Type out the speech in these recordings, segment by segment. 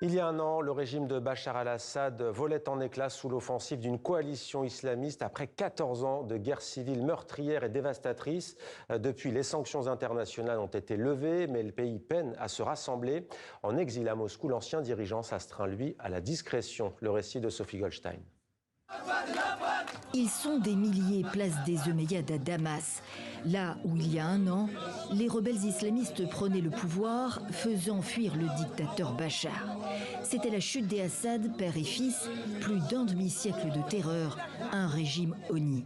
Il y a un an, le régime de Bachar al-Assad volait en éclats sous l'offensive d'une coalition islamiste après 14 ans de guerre civile meurtrière et dévastatrice. Depuis, les sanctions internationales ont été levées, mais le pays peine à se rassembler. En exil à Moscou, l'ancien dirigeant s'astreint, lui, à la discrétion. Le récit de Sophie Goldstein. Ils sont des milliers place des Omeyyades à Damas. Là où il y a un an, les rebelles islamistes prenaient le pouvoir, faisant fuir le dictateur Bachar. C'était la chute des Assad, père et fils, plus d'un demi-siècle de terreur, un régime honni.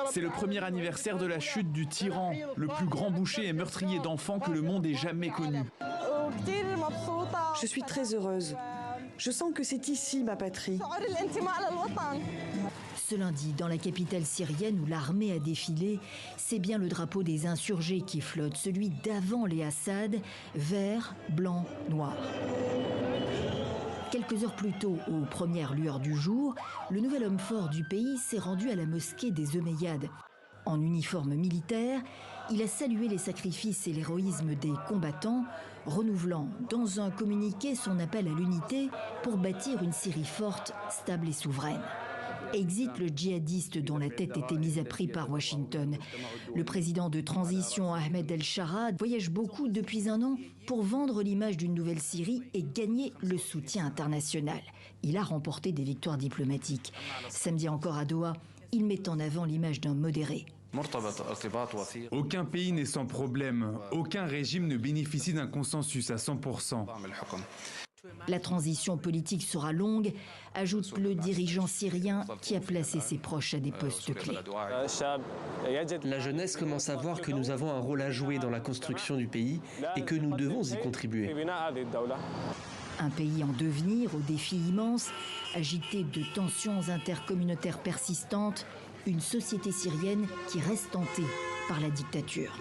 C'est le premier anniversaire de la chute du tyran, le plus grand boucher et meurtrier d'enfants que le monde ait jamais connu. Je suis très heureuse. Je sens que c'est ici ma patrie. Ce lundi, dans la capitale syrienne où l'armée a défilé, c'est bien le drapeau des insurgés qui flotte, celui d'avant les Assad, vert, blanc, noir. Quelques heures plus tôt, aux premières lueurs du jour, le nouvel homme fort du pays s'est rendu à la mosquée des Omeyyades. En uniforme militaire, il a salué les sacrifices et l'héroïsme des combattants, renouvelant dans un communiqué son appel à l'unité pour bâtir une Syrie forte, stable et souveraine. Exit le djihadiste dont la tête était mise à prix par Washington. Le président de transition Ahmed El-Shara voyage beaucoup depuis un an pour vendre l'image d'une nouvelle Syrie et gagner le soutien international. Il a remporté des victoires diplomatiques. Samedi encore à Doha, il met en avant l'image d'un modéré. Aucun pays n'est sans problème, aucun régime ne bénéficie d'un consensus à 100%. La transition politique sera longue, ajoute le dirigeant syrien qui a placé ses proches à des postes clés. La jeunesse commence à voir que nous avons un rôle à jouer dans la construction du pays et que nous devons y contribuer. Un pays en devenir, aux défis immenses, agité de tensions intercommunautaires persistantes, une société syrienne qui reste tentée par la dictature.